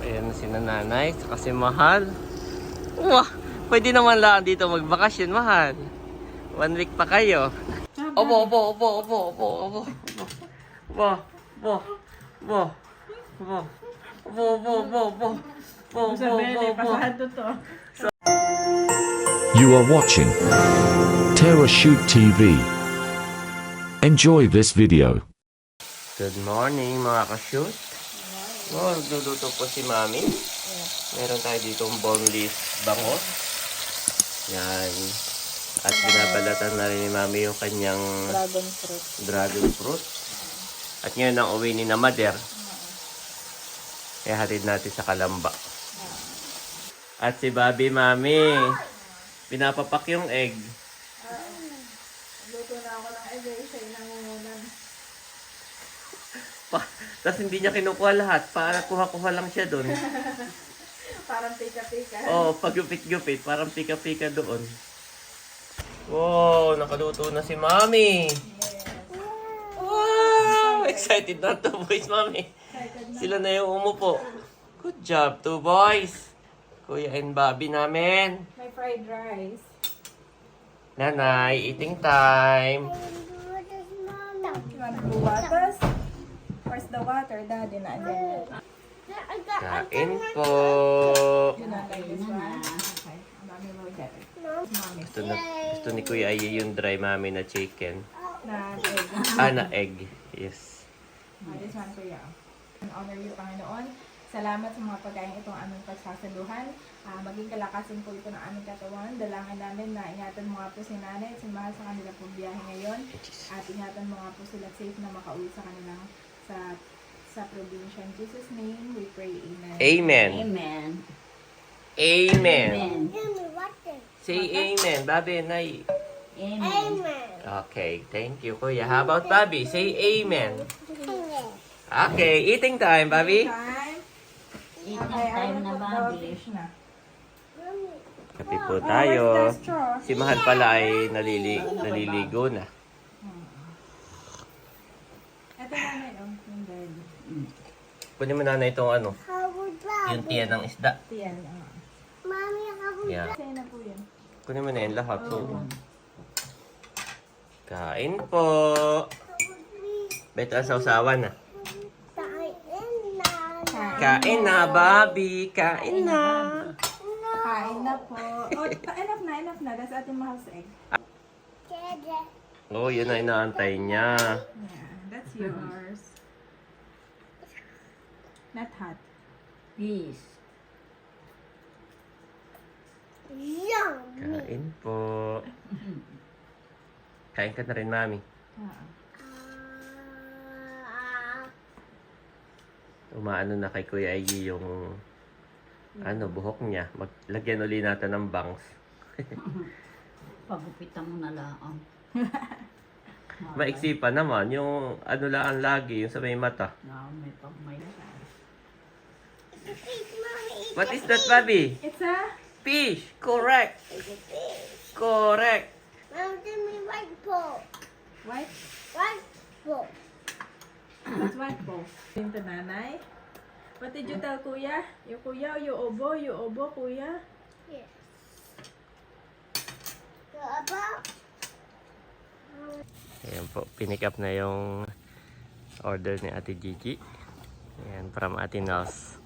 Ayan na si nanay, saka si mahal. Wah, pwede naman lang dito magbakasyon, mahal. 1 week pa kayo. Opo. You are watching Terra Shoot TV. Enjoy this video. Good morning mga ka-shoot. Oh, nagluluto po si Mami. Meron tayo ditong boneless bangos. Yan. At binabalatan na rin ni Mami yung kanyang dragon fruit. At ngayon ang uwi ni na Mader. Kaya hatid natin sa Kalamba. At si Bobby, Mami, pinapapak yung egg. Luto na ako ng egg, siya nangungunan. Tapos hindi niya kinukuha lahat. Para kuha-kuha lang siya doon. Parang pika-pika. Oo, pagupit-gupit. Parang pika-pika doon. Wow, nakaluto na si Mami. Yes. Wow! Excited na to boys, Mami. Sila na yung umupo. Good job, 2 boys. Kuya and Bobby namin. May fried rice. Nanay, eating time. You want to water? Where's the water? Daddy na andyan. Kain po. You not like this one? Okay. Mami mo dyan. Mami. Gusto ni Kuya ay yung dry Mami na chicken. Na egg. Na egg. Yes. This one for you. And honor you, Panginoon. Salamat sa mga pagkain itong aming pagsasaluhan. Maging kalakasin po ito ng aming katawan. Dalangin namin na ingatan mo nga po si nanay at si mahal sa kanila po biyahe ngayon. At ingatan mo nga po sila safe na makauwi sa kanilang sa probinsya. In Jesus' name, we pray. Amen. Amen. Amen. Amen. Amen. Say amen. Bobby and I. Amen. Okay, thank you, Kuya. How about Bobby? Say amen. Okay, eating time, Bobby. Time. Eating Okay, time I na, will put the Bobby. fish na. Kape po Oh, tayo. where's the straw? Si Mahal pala ay naliligo na. Ito na yung daddy. Kunin mo na itong ano, yung tiyan ng isda. Tiyan. Yeah. Sa'yo na po yan. Kunin mo na yan lahat. Oo. Kain po. Beto ang sausawan na. Kain na, Bobby. Kain na. Kain na po. Oh, enough na. That's ating mahal sa egg. Oh, yun na inaantay niya. Yeah, that's yours. Not hot. Peace. Kain po. Kain ka na rin, Mami. Umaano na kay Kuya Iggy yung buhok niya. Maglagyan uli natin ng bangs. Pagupitan mo na lang. Maiksi pa naman. Yung lang lagi, yung sa may mata. No, may What is that, Bobby? It's a Fish. Correct. Correct. white. That's white ball. Into nanay. What did you tell kuya? Yung kuya, you obo, kuya. Ayan po, pinick up na yung order ni Ate Gigi. Ayan, from Ate Nels.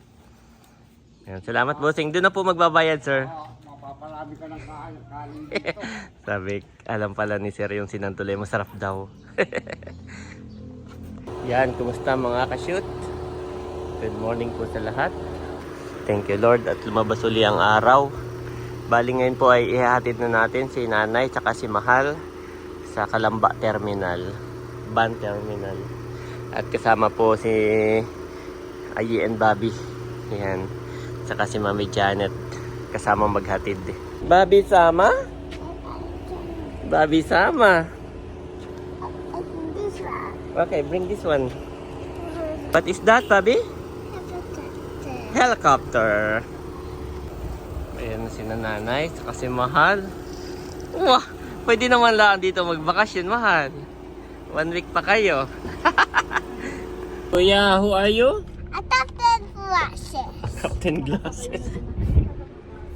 Ayan, salamat bossing. Doon na po magbabayad, sir. Mapaparami ka ng kanin dito. Sabi, alam pala ni sir yung sinantulay. Masarap daw. Yan, kumusta mga ka-shoot? Good morning po sa lahat. Thank you Lord at lumabas uli ang araw. Bali ngayon po ay ihahatid na natin si nanay tsaka si mahal sa Kalamba Terminal, Van Terminal. At kasama po si Ayi and Bobby. Yan. Tsaka si Mami Janet kasama maghatid. Bobby sama? Bobby sama. Okay, bring this one. What is that, Bobby? Helicopter. Ayan na si nanay, saka si mahal. Wah, pwede naman lang dito magbakasyon, mahal. 1 week pa kayo. Kuya, who are you? Adopted process. Captain Glasses.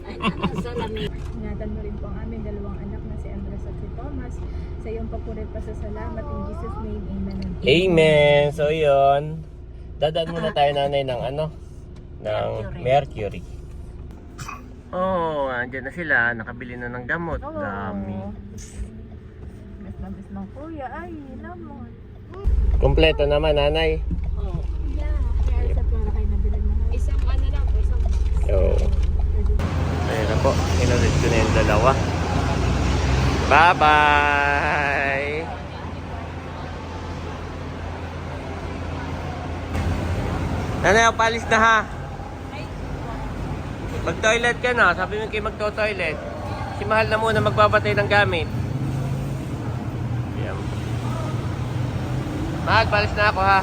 Ay, nasa lamig. Ingatan mo rin po ang aming dalawang anak na si Andres at si Thomas. Sa iyong papurit pasasalamat in Jesus' name, amen and Amen! So yun, dadaan muna tayo nanay ng ano? Ng Mercury. Oh, andyan na sila. Nakabili na ng gamot. Dami. Bes na bes ng kuya. Ay, lamon. Kompleto naman, nanay. Oh. Kaya isa para kayo nabili mo. Isang ano lang, isang So, ayun na po. Inulit ko na yung dalawa. Bye-bye! Nanay, palis na ha. Mag-toilet ka na. Sabi mo kayo magto-toilet. Si Mahal na muna magbabatay ng gamit. Yan. Mahal, palis na ako ha.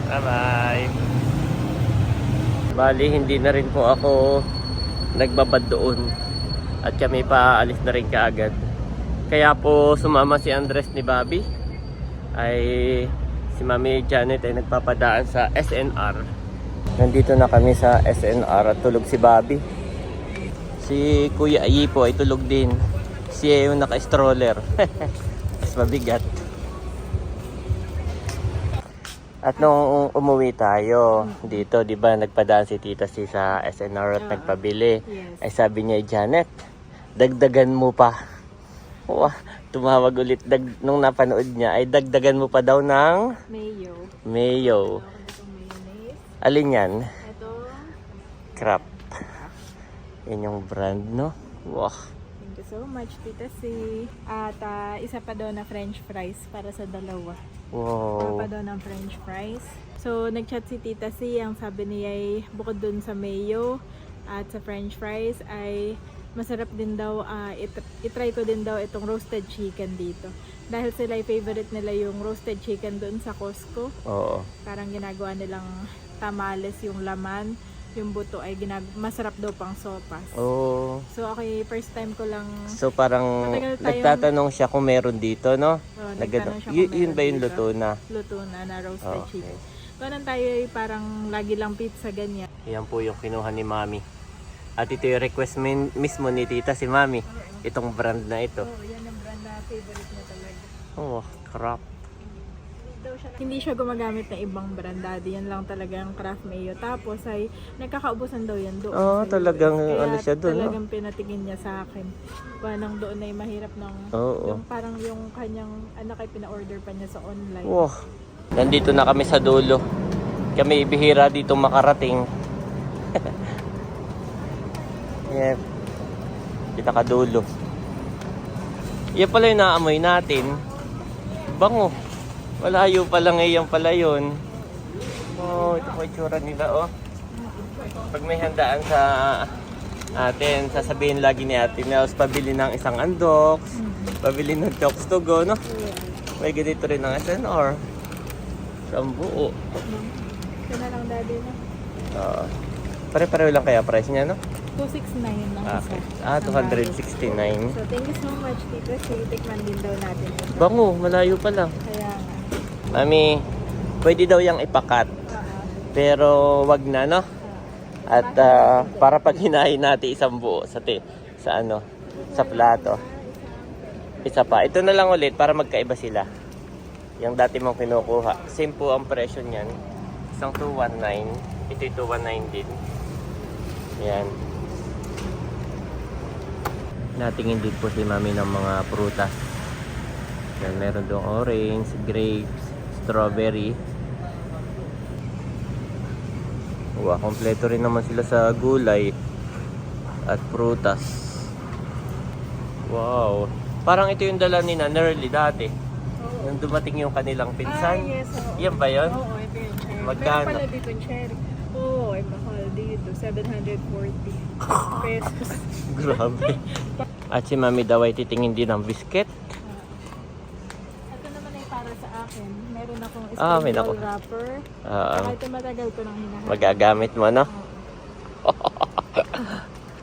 Bye-bye. Bali, hindi na rin po ako nagbabad doon. At kami paalis na rin kaagad. Kaya po sumama si Andres ni Bobby. Ay si Mami Janet ay nagpapadaan sa SNR. Nandito na kami sa SNR at tulog si Bobby. Si Kuya Ayi po ay tulog din. Siya yung naka-stroller. Mas mabigat. At nung umuwi tayo dito, di ba, nagpadaan si Tita si sa SNR at nagpabili. Yes. Ay sabi niya, Janet, dagdagan mo pa. Wah, tumawag ulit nung napanood niya, ay dagdagan mo pa daw ng Mayo. mayo. Itong mayonnaise. Alin yan? Ito. Crap. Yan yung brand, no? Wow. Thank you so much, Tita C. At isa pa daw na French fries para sa dalawa. Wow. Pa daw ng French fries. So, nag-chat si Tita C. Ang sabi niya ay bukod dun sa mayo at sa French fries ay masarap din daw. Itry ko din daw itong roasted chicken dito. Dahil sila ay favorite nila yung roasted chicken doon sa Costco. Oo. Parang ginagawa nilang tamales yung laman. Yung buto ay masarap daw pang sopas. Oh. So, okay, first time ko lang. So parang Matagal tayong- nagtatanong siya kung meron dito, no? Nagtanong siya kung Yun meron ba yung dito. luto na? Luto na roasted Okay. chicken. Ganun tayo ay parang lagi lang pizza ganyan. Yan po yung kinuha ni Mami. At ito yung request mismo ni Tita si Mami. Itong brand na ito. Oh, yan ang brand na favorite niya talaga. Oh, crap. Hindi siya gumagamit ng ibang brand, daddy. Yan lang talaga ang Kraft Mayo. Tapos ay nagkakaubusan daw yan doon. Oh, sa talagang US. Kaya ano siya doon, no? talagang pinatingin niya sa akin. Nang doon ay mahirap ng Oo. yung parang yung kanyang anak ay pina-order pa niya sa online. Wow. Nandito na kami sa dulo. Kami bihira dito makarating. Yan. Pinakadulo. Yan pala yung naamoy natin. Bango. Malayo pa lang yan pala yun. Oh, ito po itsura nila, oh. Pag may handaan sa atin, sasabihin lagi ni Ate Nels, pabili ng isang Andox, pabili ng Chokes to go, no? May ganito rin ng SNR. Isang buo. Ito na lang, daddy, na. Pare-pareho lang kaya price niya, no? 269 lang Okay. isa. 269. So, thank you so much, Tito. So, tikman din daw natin ito. Bango, malayo pa lang. Kaya nga. Mami, pwede daw yung ipakat. Pero wag na, no? At para pag hinahin natin isang buo sa ano, sa plato. Isa pa. Ito na lang ulit para magkaiba sila. Yung dati mong kinukuha. Same po ang presyo niyan. Isang 219. Ito yung 219 din. Yan. Natingin din po si Mami ng mga prutas. Yan, meron doon orange, grapes, strawberry. Wow, kompleto rin naman sila sa gulay at prutas. Wow. Parang ito yung dala ni Nerly dati. Nung dumating yung kanilang pinsan. Yes. Oo. Yan ba yun? Oo, ito yung cherry. Magkano? Meron pala dito yung cherry. Oo, ay mahal dito. 740 pesos. Grabe. At si Mami daw ay titingin din ng biscuit. Ito naman ay para sa akin. Meron akong May spring nako. roll wrapper. Oo. Saka ito matagal ko nang hinahanap. Magagamit mo, no?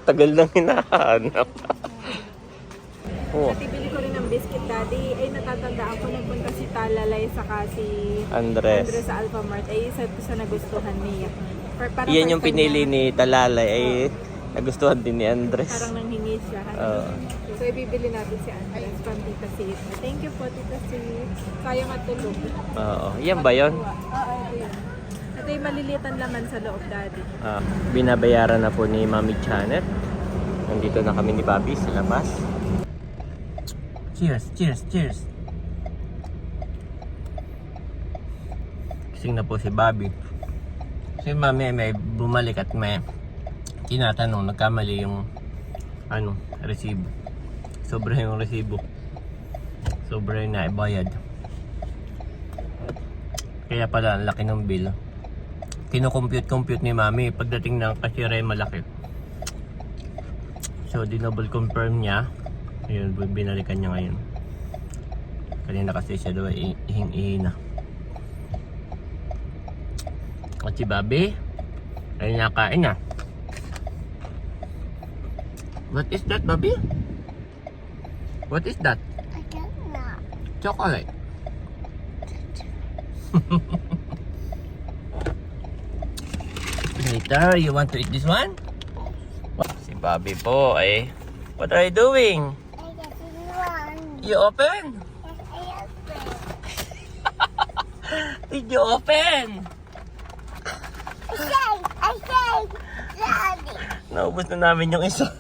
Tagal nang hinahanap. Oh, Natibili ko rin ng biscuit, daddy. Ay, natatandaan ko nagpunta si Talalay saka si Andres. Andres sa Alphamart. Ay, isa ito sa nagustuhan niya. Parang Iyan yung first time pinili niya. ni Talalay ay nagustuhan din ni Andres. Parang nanghingi siya. Oo. So, ibibili natin si Andres from Tita Sid. Thank you po, Tita Sid. Sayang at tulog. Oo. Yan ba yun? Oo, ito yun. Ito yung malilitan laman sa loob, Daddy. Binabayaran na po ni Mami Janet. Nandito na kami ni Bobby sa labas. Cheers, cheers, cheers. Kising na po si Bobby. Si Mami may bumalik at may tinatanong, nagkamali yung resibo. Sobra yung resibo. Sobra yung naibayad. Kaya pala, ang laki ng bill. Kino-compute ni Mami. Pagdating ng cashier ay malaki. So, dinouble confirm niya. Ayun, binalikan niya ngayon. Kanina kasi siya daw ihing-ihi na. At si Bobby, ay nakain na. What is that, Bobby? What is that? I don't know. Chocolate. Later, you want to eat this one? Si Bobby po ay, what are you doing? I got this one. You open? I open. Did you open? I say, Daddy. Naubos na namin yung isa.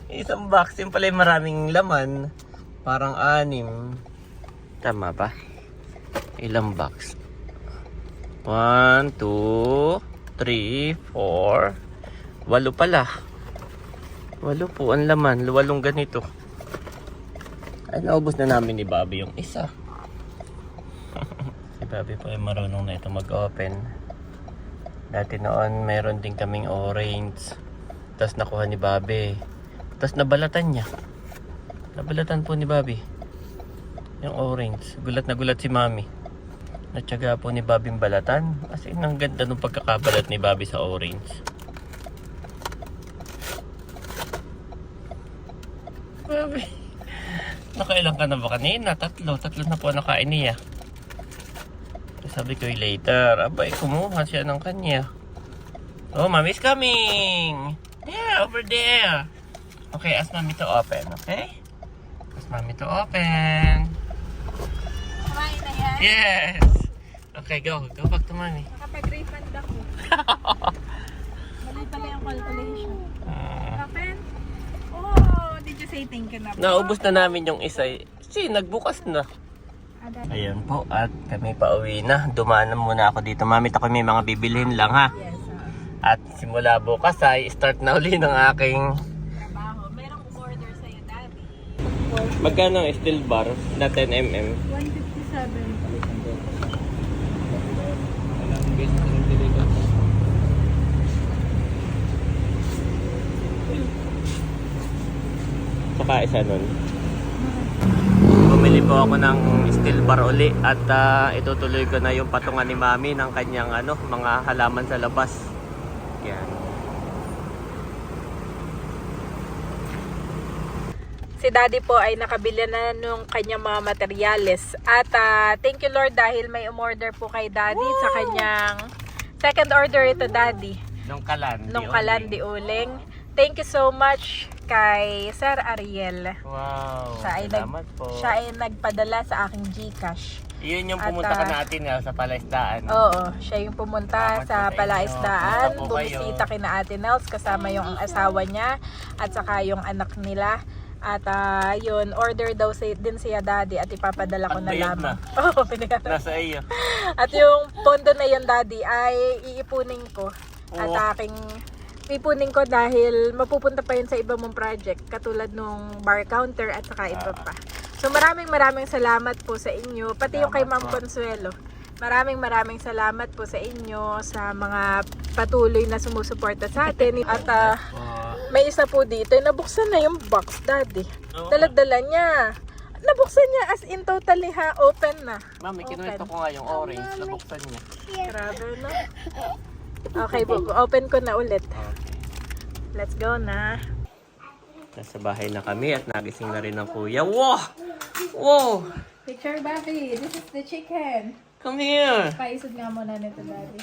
Isang box. Yung pala yung maraming laman. Parang 6. Tama ba? Ilang box? 1, 2, 3, 4. 8 pala. 8 po ang laman. 8 ganito. Ay, naubos na namin ni Bobby yung isa. Si Bobby po ay marunong na ito mag-open. Dati noon, meron din kaming orange. Tapos nakuha ni Bobby. Tapos nabalatan niya. Nabalatan po ni Bobby. Yung orange. Gulat na gulat si Mami. Natsaga po ni Bobby yung balatan. As in, ang ganda ng pagkakabalat ni Bobby sa orange. Bobby. Nakailang ka na ba kanina? 3 na po nakain niya. Sabi ko later, abay, kumuha siya ng kanya. Oh, Mommy's coming! Yeah, over there! Okay, ask Mommy to open, okay? Ask Mommy to open. Kumain na yan. Yes! Okay, go. Go back to Mommy. Nakapag-refund ako. Mali pala yung calculation. Open? Oh, did you say thank you na po? Naubos na namin yung isa. Kasi nagbukas na. Ayan po, at kami pauwi na. Dumaan na muna ako dito. Mami, ako may mga bibilhin lang ha. Yes, At simula bukas ay start na uli ng aking... trabaho. Merong order sa'yo, Daddy. Magkano ang steel bar na 10mm? 157. Saka isa nun. Bumili po ako ng steel bar uli at itutuloy ko na yung patungan ni Mami ng kanyang mga halaman sa labas. Yan. Si Daddy po ay nakabili na nung kanyang mga materyales. At thank you Lord dahil may umorder po kay Daddy sa kanyang second order ito, Daddy. Nung kalan. Nung Kalandi Uling. Thank you so much kay Sir Ariel. Wow. Siya ay, Salamat po. siya ay nagpadala sa aking GCash. Yun yung At, pumunta ka natin sa palaisdaan. Oo, siya yung pumunta Salamat sa po sa Palaisdaan, inyo. Punta po kayo. bumisita kina Ate Nels kasama yung asawa niya at saka yung anak nila. At yun, order daw din siya Daddy at ipapadala ko At na bayad lamang. na. Oo, pinagkata. Nasa iyo. At yung pondo na yun Daddy ay iipunin ko. At Oo. aking ipunin ko dahil mapupunta pa yun sa iba mong project katulad nung bar counter at saka iba pa. So maraming salamat po sa inyo, pati yung kay Ma'am Consuelo. Maraming salamat po sa inyo sa mga patuloy na sumusuporta sa atin. At may isa po dito, nabuksan na yung box, Daddy. Oo. Dala-dala niya. Nabuksan niya as in totally open na. Mami, Open. kinuwento ko nga yung orange. Nabuksan niya. Grabe no? Okay, open ko na ulit. Okay. Let's go na. Nasa bahay na kami at nagising na rin ang kuya. Wow! Wow! Picture, Bobby. This is the chicken. Come here! Paisod nga muna nito, Daddy.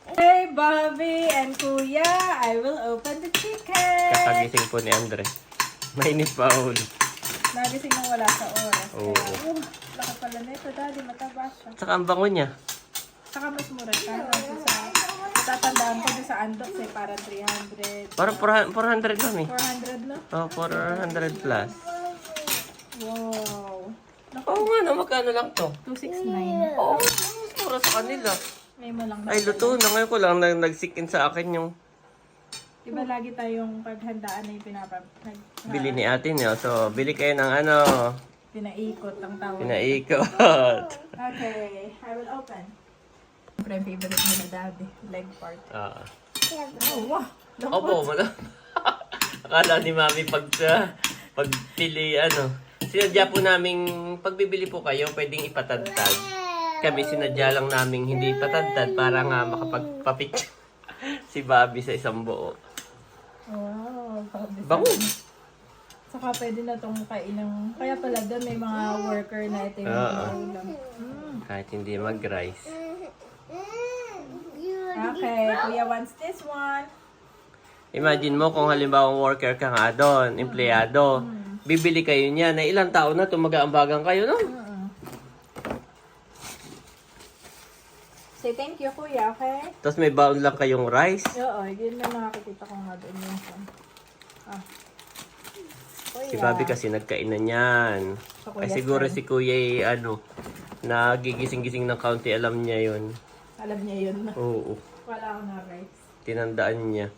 Hey, Bobby and Kuya, I will open the chicken. Kakagising po ni Andre. Mainit pa ulo. Nagising nang wala sa oras. Oo. Laki pala na ito, Daddy. Mataba siya. Saka ang bango niya. Saka mas mura ka. Tatandaan ko doon sa Andox eh, para 300. Parang 400 lang eh. 400 na? Oh, 400 plus. Wow. Oo nga na, magkano lang to? 269. Oo, mura sa kanila. Ngayon mo lang Ay, luto na. Ngayon ko lang nagsikin sa akin yung Diba lagi tayong paghandaan na yung bili ni ate niyo. So, bili kayo ng ano, pinaikot ang tawag. pinaikot. Okay, I will open. Siyempre, yung favorite nila, Daddy. Leg part. Ah. Oh, wow. Opo, wala. Akala ni Mami pagpili, ano. Sinadya po naming, pagbibili po kayo, pwedeng ipatadtad. Kami sinadya lang naming hindi ipatadtad para nga makapagpapicture si Bobby sa isang buo. Wow. Bango. Saka pwede na itong kainang. Kaya pala doon may mga worker na ito yung Oo. ulam. Kahit hindi mag-rice. Okay, Kuya wants this one. Imagine mo kung halimbawa worker ka nga doon, empleyado. Bibili kayo niya na ilang taon na tumaga-ambagan kayo, no? Say thank you, Kuya, okay? Tapos may baon lang kayong rice. Oo, yun na nakakita ko nga doon minsan. Ah. Kuya. Si Bobby kasi nagkainan niyan. Sa Ay Kuya's siguro friend. si Kuya nagigising-gising ng kaunti, alam niya yun. Alam niya yun. Oo, Wala akong na rice. tinandaan niya.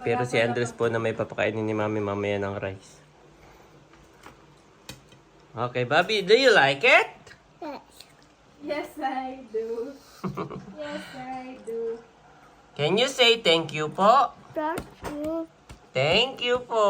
Pero si Andres po na may papakainin ni Mami mamaya ng rice. Okay, Bobby, do you like it? Yes, I do. Yes, I do. Can you say thank you po? Thank you po.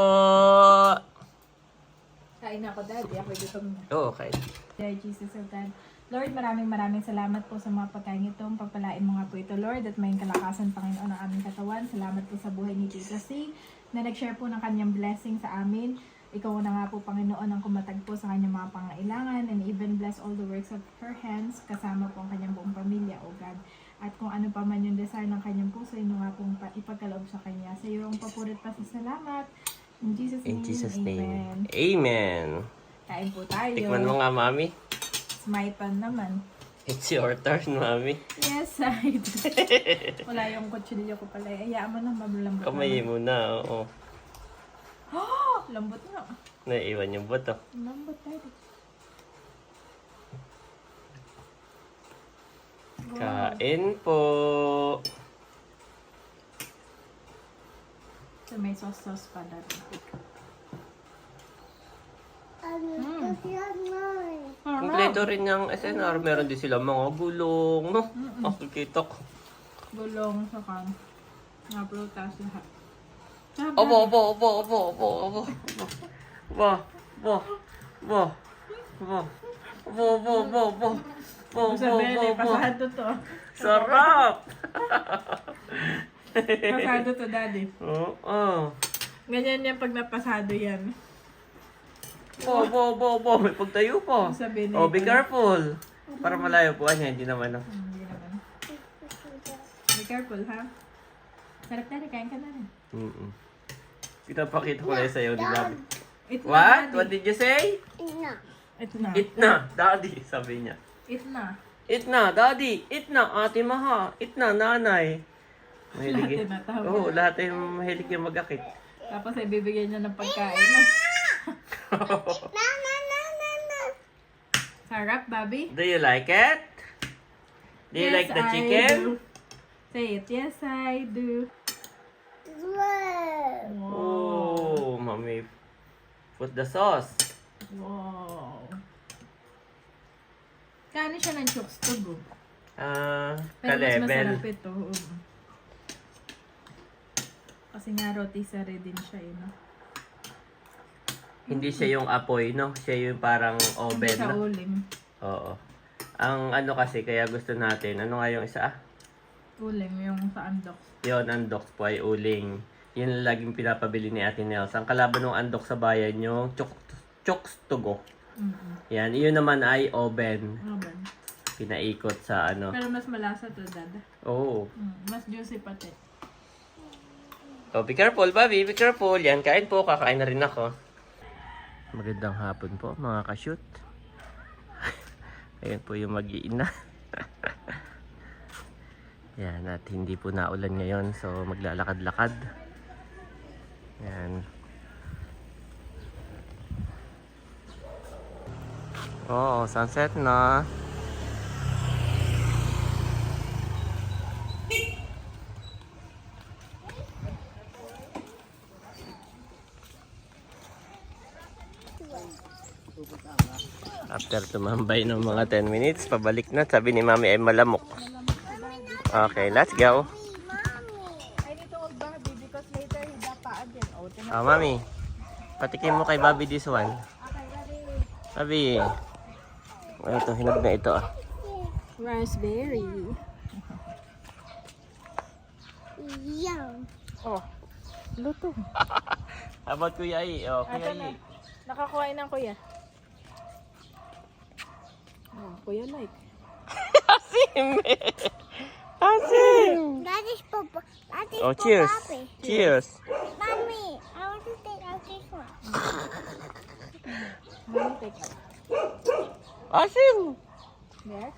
Kain na ako, Daddy. Ako gutom na. Oh, okay. Dear Jesus of God. Lord, maraming salamat po sa mga pagkain ito. Pagpalain mo nga po ito, Lord, at may kalakasan, Panginoon, ng aming katawan. Salamat po sa buhay ni Tita C, na nag-share po ng kanyang blessing sa amin. Ikaw na nga po, Panginoon, ang kumatag po sa kanyang mga pangailangan, and even bless all the works of her hands, kasama po ang kanyang buong pamilya, O God. At kung ano pa man yung desire ng kanyang puso, yun nga pong ipagkaloob sa kanya. Sa iyo ang papurit pa sa salamat. In Jesus' name, In Jesus' Amen. name. Amen. Kain po tayo. Tikman mo nga, Mami. Smaitan naman. It's your turn, Mami. Yes, I do. Wala yung kutsilyo ko pala. Hayaan mo na, mablambot Kamay naman. mo na, oo. Oh, lambot na. Naiwan yung buto. Lambot tayo. Kain po. So, may sauce pa dati. Kompleto rin yung SNR. Meron din sila mga gulong, no? Makikita ko. Gulong, saka mga prutas, lahat. Opo. Sabihin, pasado to. Sarap! Pasado to, Daddy. Oo. Ganyan yan pag napasado yan. May pagtayo po. Sabihin Oh, be careful. Para malayo po niya, hindi naman. Hindi naman. Be careful, ha? Sarap na rin, kain ka na rin. Pinapakita ko lang sa'yo ni Daddy. Eat na, What? Daddy. What did you say? Eat na. Eat na, Daddy, sabi niya. Eat na. Eat na, Daddy. Eat na, Ate Maha. Eat na, Nanay. Lahat yung natawag. Oo, lahat yung mahilig yung mag-akit. Tapos ay bibigyan niya ng pagkain. No? Sarap, Bobby? Do you like it? Do you like the I chicken? do. Say it. Yes, I do. Oh, Mommy. Put the sauce. Wow. Kanin siya ng chokes to, bro. Pero mas Ka-level. masarap ito. Kasi nga rotisserie din siya, no? Hindi siya yung apoy, no? Siya yung parang Hindi oven, siya no? uling. Oo. Ang ano kasi, kaya gusto natin, ano nga yung isa? Uling, yung sa Andox. Yun, Andox po ay uling. Yun ang laging pinapabili ni Ate Nels. Ang kalaban ng Andox sa bayan, yung Chokes to go. Yan, yun naman ay oven. Oven. Pinaikot sa ano. Pero mas malasa to, Dad. Oh. Mas juicy pati. Oh, be careful, Bobby. Be careful. Yan, kain po. Kakain na rin ako. Magandang hapon po, mga ka-shoot. Ayan po yung mag-iina. Yan, at hindi po naulan ngayon. So, maglalakad-lakad. Yan. Oh, sunset na. After tumambay ng mga 10 minutes, pabalik na. Sabi ni Mami ay malamok. Okay, let's go. I need to hold Bobby because later hidapa again. Oh, Ah, Mami. Patikim mo kay Bobby this one. Bobby. Oh, ito, hinog na ito. raspberry. Yum. Oh, luto. How about Kuya I? Oh, Kuya Ito na. I. Nakakuha ng kuya. Oh, kuya like. Asim! Asim! That is for Oh, cheers. Papi. Cheers. Mommy, I want to take out this one. Mommy, take it. Asim! There?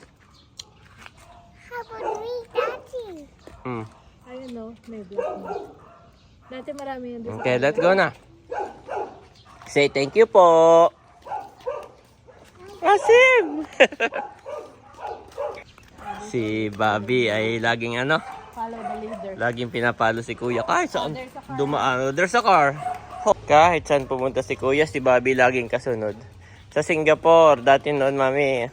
How about me, Daddy? Hmm. I don't know. May black milk. Dati marami yun doon. Okay, let's go na. Say thank you po. Asim! Si Bobby ay laging ano, Follow the leader. laging pinapalo si Kuya. Kahit saan dumaan. There's a car. Kahit saan pumunta si Kuya, si Bobby laging kasunod. Sa Singapore, dati noon, Mami,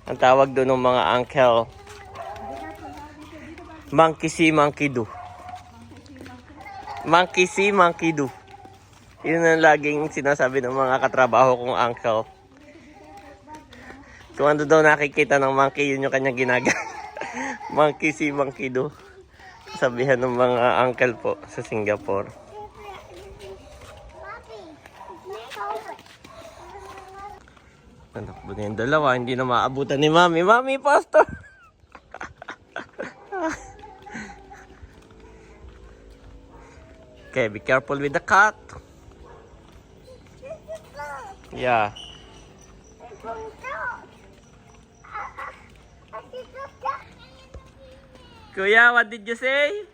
ang tawag doon ng mga uncle, monkey see, monkey do. Monkey see, monkey do. Yun ang laging sinasabi ng mga katrabaho kong uncle. Kung ano daw nakikita ng monkey, yun yung kanyang ginagawa. Monkey see, monkey do. Sabihan ng mga uncle po sa Singapore. Papi, let's over. Anak mo na yung dalawa, hindi na maabutan ni Mami. Mami, pastor! Okay, be careful with the cat. Yeah. Kuya, what did you say?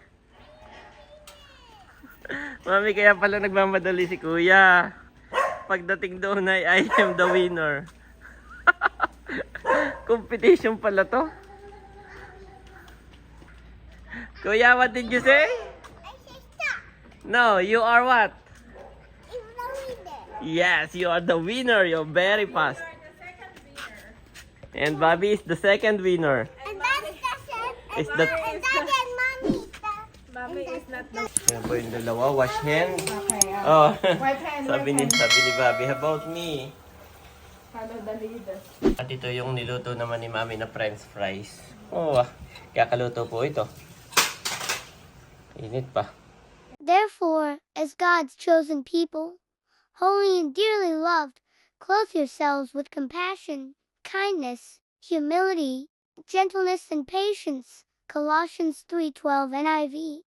Mami, kaya pala nagmamadali si Kuya. Pagdating doon ay I am the winner. Competition pala to. Kuya, what did you say? I said stop. No, you are what? It's the leader. Yes, you are the winner. You're very fast. And Bobby is the second winner. And that's the set. Is that... And Daddy and Mommy. Mommy is not the... Yan po yung dalawa. Wash hands. Okay, Oh. wipe hand, sabi wipe hand. ni Bobby, how about me? Follow the leader. At ito yung niluto naman ni Mami na french fries. Oh, kakaluto po ito. Init pa. Therefore, as God's chosen people, holy and dearly loved, clothe yourselves with compassion, kindness, humility, gentleness, and patience. Colossians 3:12 NIV.